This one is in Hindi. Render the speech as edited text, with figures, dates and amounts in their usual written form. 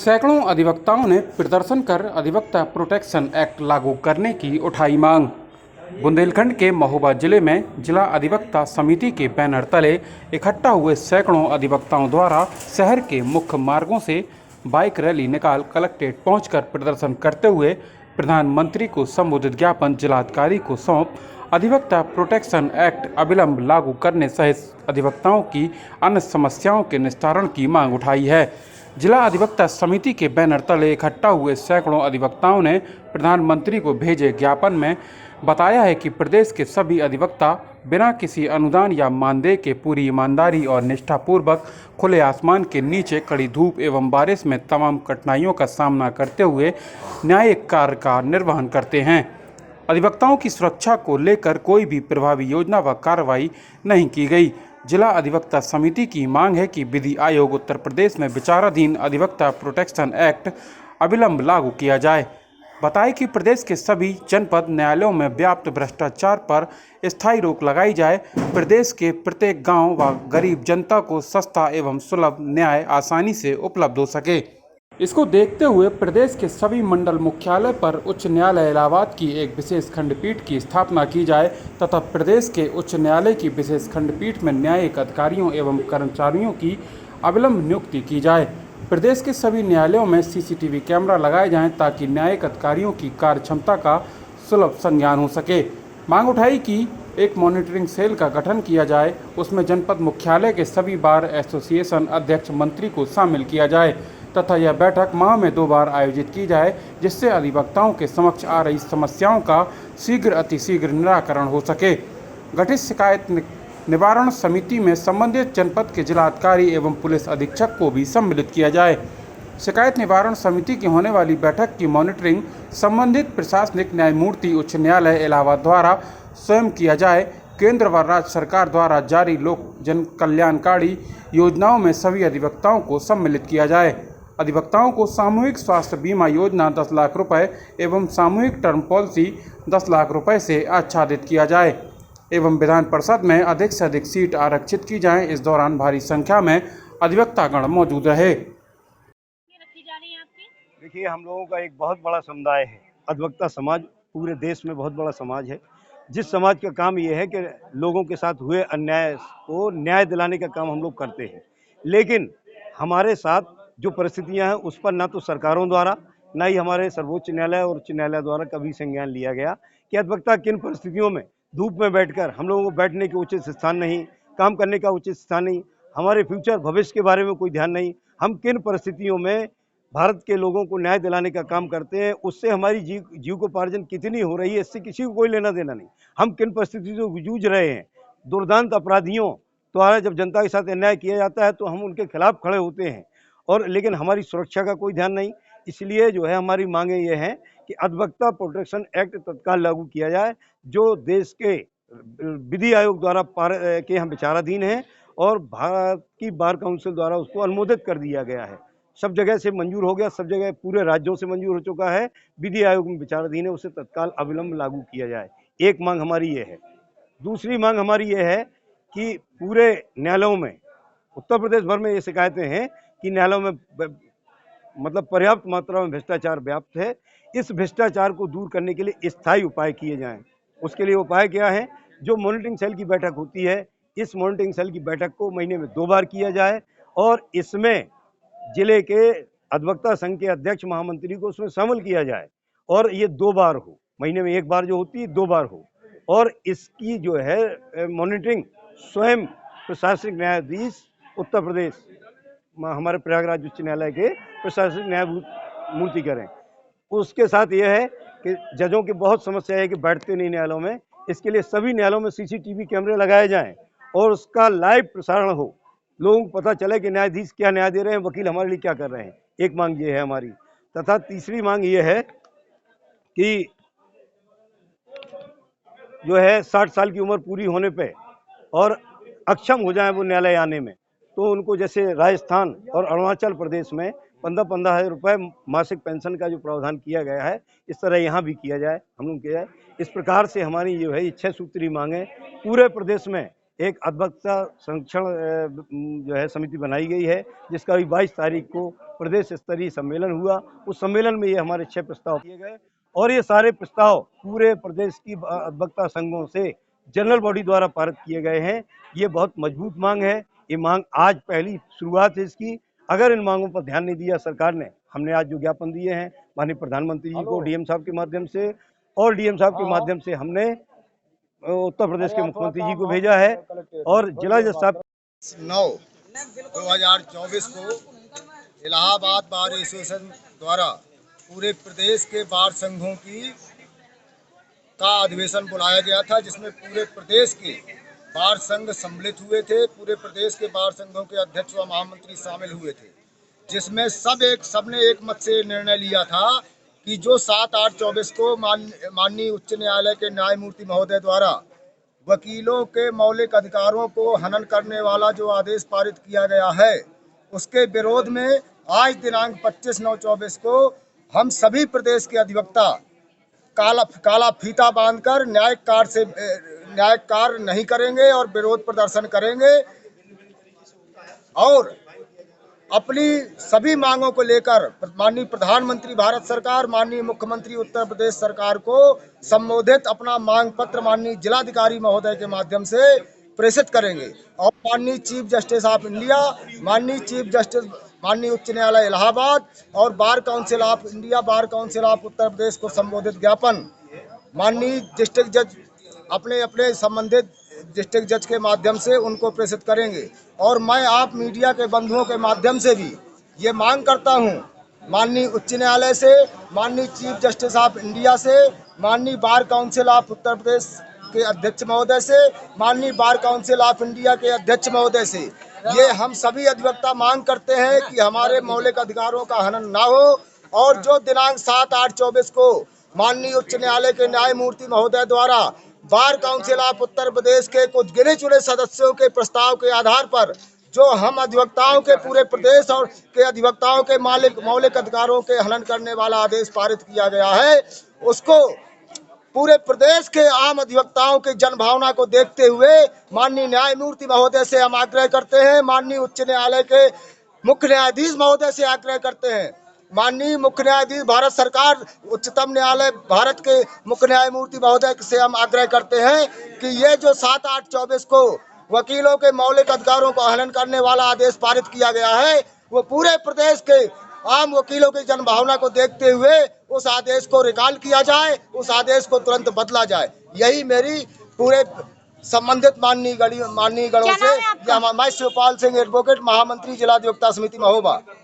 सैकड़ों अधिवक्ताओं ने प्रदर्शन कर अधिवक्ता प्रोटेक्शन एक्ट लागू करने की उठाई मांग। बुंदेलखंड के महोबा जिले में जिला अधिवक्ता समिति के बैनर तले इकट्ठा हुए सैकड़ों अधिवक्ताओं द्वारा शहर के मुख्य मार्गों से बाइक रैली निकाल कलेक्ट्रेट पहुंचकर प्रदर्शन करते हुए प्रधानमंत्री को संबोधित ज्ञापन जिलाधिकारी को सौंप अधिवक्ता प्रोटेक्शन एक्ट अविलंब लागू करने सहित अधिवक्ताओं की अन्य समस्याओं के निस्तारण की मांग उठाई है। जिला अधिवक्ता समिति के बैनर तले इकट्ठा हुए सैकड़ों अधिवक्ताओं ने प्रधानमंत्री को भेजे ज्ञापन में बताया है कि प्रदेश के सभी अधिवक्ता बिना किसी अनुदान या मानदेय के पूरी ईमानदारी और निष्ठापूर्वक खुले आसमान के नीचे कड़ी धूप एवं बारिश में तमाम कठिनाइयों का सामना करते हुए न्यायिक कार्य का निर्वहन करते हैं। अधिवक्ताओं की सुरक्षा को लेकर कोई भी प्रभावी योजना व कार्रवाई नहीं की गई। जिला अधिवक्ता समिति की मांग है कि विधि आयोग उत्तर प्रदेश में विचाराधीन अधिवक्ता प्रोटेक्शन एक्ट अविलंब लागू किया जाए। बताएं कि प्रदेश के सभी जनपद न्यायालयों में व्याप्त भ्रष्टाचार पर स्थायी रोक लगाई जाए। प्रदेश के प्रत्येक गांव व गरीब जनता को सस्ता एवं सुलभ न्याय आसानी से उपलब्ध हो सके। इसको देखते हुए प्रदेश के सभी मंडल मुख्यालय पर उच्च न्यायालय इलाहाबाद की एक विशेष खंडपीठ की स्थापना की जाए तथा प्रदेश के उच्च न्यायालय की विशेष खंडपीठ में न्यायिक अधिकारियों एवं कर्मचारियों की अविलंब नियुक्ति की जाए। प्रदेश के सभी न्यायालयों में सीसीटीवी कैमरा लगाए जाएं ताकि न्यायिक अधिकारियों की कार्य क्षमता का सुलभ संज्ञान हो सके। मांग उठाई कि एक मॉनिटरिंग सेल का गठन किया जाए, उसमें जनपद मुख्यालय के सभी बार एसोसिएशन अध्यक्ष मंत्री को शामिल किया जाए तथा यह बैठक माह में 2 बार आयोजित की जाए, जिससे अधिवक्ताओं के समक्ष आ रही समस्याओं का अतिशीघ्र निराकरण हो सके। गठित शिकायत निवारण समिति में संबंधित जनपद के जिलाधिकारी एवं पुलिस अधीक्षक को भी सम्मिलित किया जाए। शिकायत निवारण समिति की होने वाली बैठक की मॉनिटरिंग संबंधित प्रशासनिक न्यायमूर्ति उच्च न्यायालय इलाहाबाद द्वारा स्वयं किया जाए। केंद्र व राज्य सरकार द्वारा जारी लोक जन कल्याणकारी योजनाओं में सभी अधिवक्ताओं को सम्मिलित किया जाए। अधिवक्ताओं को सामूहिक स्वास्थ्य बीमा योजना 10 लाख रुपए एवं सामूहिक टर्म पॉलिसी 10 लाख रुपए से आच्छादित किया जाए एवं विधान परिषद में अधिक से अधिक सीट आरक्षित की जाएं। इस दौरान भारी संख्या में अधिवक्तागण मौजूद रहे। देखिए, हम लोगों का एक बहुत बड़ा समुदाय है। अधिवक्ता समाज पूरे देश में बहुत बड़ा समाज है, जिस समाज का काम ये है कि लोगों के साथ हुए अन्याय को न्याय दिलाने का काम हम लोग करते हैं। लेकिन हमारे साथ जो परिस्थितियां हैं उस पर ना तो सरकारों द्वारा ना ही हमारे सर्वोच्च न्यायालय और उच्च न्यायालय द्वारा कभी संज्ञान लिया गया कि अधिवक्ता किन परिस्थितियों में धूप में बैठकर, हम लोगों को बैठने के उचित स्थान नहीं, काम करने का उचित स्थान नहीं, हमारे फ्यूचर भविष्य के बारे में कोई ध्यान नहीं, हम किन परिस्थितियों में भारत के लोगों को न्याय दिलाने का काम करते हैं, उससे हमारी जीविकोपार्जन कितनी हो रही है, इससे किसी को कोई लेना देना नहीं। हम किन परिस्थितियों से जूझ रहे हैं। दुर्दांत अपराधियों द्वारा जब जनता के साथ अन्याय किया जाता है तो हम उनके खिलाफ खड़े होते हैं, और लेकिन हमारी सुरक्षा का कोई ध्यान नहीं। इसलिए जो है हमारी मांगे ये हैं कि अधिवक्ता प्रोटेक्शन एक्ट तत्काल लागू किया जाए, जो देश के विधि आयोग द्वारा के हम विचाराधीन हैं और भारत की बार काउंसिल द्वारा उसको अनुमोदित कर दिया गया है। सब जगह से मंजूर हो गया, सब जगह पूरे राज्यों से मंजूर हो चुका है, विधि आयोग में विचाराधीन है, उसे तत्काल अविलंब लागू किया जाए। एक मांग हमारी ये है। दूसरी मांग हमारी ये है कि पूरे न्यायालयों में, उत्तर प्रदेश भर में ये शिकायतें हैं कि न्यायालयों में मतलब पर्याप्त मात्रा में भ्रष्टाचार व्याप्त है। इस भ्रष्टाचार को दूर करने के लिए स्थायी उपाय किए जाएं। उसके लिए उपाय क्या है? जो मॉनिटरिंग सेल की बैठक होती है, इस मॉनिटरिंग सेल की बैठक को महीने में 2 बार किया जाए और इसमें जिले के अधिवक्ता संघ के अध्यक्ष महामंत्री को उसमें शामिल किया जाए और ये 2 बार हो, महीने में 1 बार जो होती है 2 बार हो। और इसकी जो है मॉनिटरिंग स्वयं प्रशासनिक न्यायाधीश उत्तर प्रदेश हमारे प्रयागराज उच्च न्यायालय के प्रशासनिक न्यायमूर्ति करें। उसके साथ यह है कि जजों की बहुत समस्या है कि बैठते नहीं न्यायालयों में। इसके लिए सभी न्यायालयों में सीसीटीवी कैमरे लगाए जाएं और उसका लाइव प्रसारण हो, लोगों को पता चले कि न्यायाधीश क्या न्याय दे रहे हैं, वकील हमारे लिए क्या कर रहे हैं। एक मांग ये है हमारी। तथा तीसरी मांग ये है कि जो है 60 साल की उम्र पूरी होने पे और अक्षम हो जाए वो न्यायालय आने में, तो उनको जैसे राजस्थान और अरुणाचल प्रदेश में 15-15 हज़ार रुपये मासिक पेंशन का जो प्रावधान किया गया है, इस तरह यहाँ भी किया जाए, हम लोग किया जाए। इस प्रकार से हमारी जो है 6 सूत्री मांगें पूरे प्रदेश में एक अधिवक्ता संरक्षण जो है समिति बनाई गई है, जिसका अभी 22 तारीख को प्रदेश स्तरीय सम्मेलन हुआ। उस सम्मेलन में ये हमारे 6 प्रस्ताव किए गए और ये सारे प्रस्ताव पूरे प्रदेश की अधिवक्ता संघों से जनरल बॉडी द्वारा पारित किए गए हैं। ये बहुत मजबूत मांग है। ये मांग आज पहली शुरुआत है इसकी। अगर इन मांगों पर ध्यान नहीं दिया सरकार ने, हमने आज जो ज्ञापन दिए हैं माननीय प्रधानमंत्री जी को डीएम साहब के माध्यम से और डीएम साहब के माध्यम से हमने उत्तर प्रदेश के मुख्यमंत्री जी को भेजा है और जिला जज साहब 9/2024 को इलाहाबाद बार एसोसिएशन द्वारा पूरे प्रदेश के बार संघों का अधिवेशन बुलाया गया था, जिसमें पूरे प्रदेश के बार संघ सम्मिलित हुए थे। पूरे प्रदेश के बार संघों के अध्यक्ष व महामंत्री शामिल हुए थे, जिसमें सबने एक मत से निर्णय लिया था कि जो 7/8/24 को माननीय उच्च न्यायालय के न्यायमूर्ति महोदय द्वारा वकीलों के मौलिक अधिकारों को हनन करने वाला जो आदेश पारित किया गया है, उसके विरोध में आज दिनांक 25/9/24 को हम सभी प्रदेश के अधिवक्ता काला फीता बांधकर न्यायिक कार्य नहीं करेंगे और विरोध प्रदर्शन करेंगे और अपनी सभी मांगों को लेकर माननीय प्रधानमंत्री भारत सरकार, माननीय मुख्यमंत्री उत्तर प्रदेश सरकार को संबोधित अपना मांग पत्र माननीय जिलाधिकारी महोदय के माध्यम से प्रेषित करेंगे और माननीय चीफ जस्टिस ऑफ इंडिया, माननीय चीफ जस्टिस माननीय उच्च न्यायालय इलाहाबाद और bar council of India, bar council of Uttar Pradesh को संबोधित ज्ञापन माननीय डिस्ट्रिक्ट जज अपने संबंधित डिस्ट्रिक्ट जज के माध्यम से उनको प्रेषित करेंगे। और मैं आप मीडिया के बंधुओं के माध्यम से भी ये मांग करता हूँ माननीय उच्च न्यायालय से, माननीय चीफ जस्टिस ऑफ इंडिया से, माननीय बार काउंसिल ऑफ उत्तर प्रदेश के अध्यक्ष महोदय से, माननीय बार काउंसिल ऑफ इंडिया के अध्यक्ष महोदय से, ये हम सभी अधिवक्ता मांग करते हैं कि हमारे मौलिक अधिकारों का हनन ना हो और जो दिनांक 7/8/24 को माननीय उच्च न्यायालय के न्यायमूर्ति महोदय द्वारा बार काउंसिल ऑफ उत्तर प्रदेश के कुछ गिने चुने सदस्यों के प्रस्ताव के आधार पर जो हम अधिवक्ताओं के पूरे प्रदेश और के अधिवक्ताओं के मौलिक अधिकारों के हनन करने वाला आदेश पारित किया गया है, उसको पूरे प्रदेश के आम अधिवक्ताओं के जनभावना को देखते हुए माननीय न्यायमूर्ति महोदय से हम आग्रह करते हैं, माननीय उच्च न्यायालय के मुख्य न्यायाधीश महोदय से आग्रह करते हैं, माननीय मुख्य न्यायाधीश भारत सरकार उच्चतम न्यायालय भारत के मुख्य न्यायमूर्ति महोदय से हम आग्रह करते हैं कि ये जो 7/8/24 को वकीलों के मौलिक अधिकारों को हनन करने वाला आदेश पारित किया गया है, वो पूरे प्रदेश के आम वकीलों की जनभावना को देखते हुए उस आदेश को रिकॉल किया जाए, उस आदेश को तुरंत बदला जाए। यही मेरी पूरे संबंधित माननीय गणों से, मैं शिवपाल सिंह एडवोकेट, महामंत्री जिला अधिवक्ता समिति महोबा।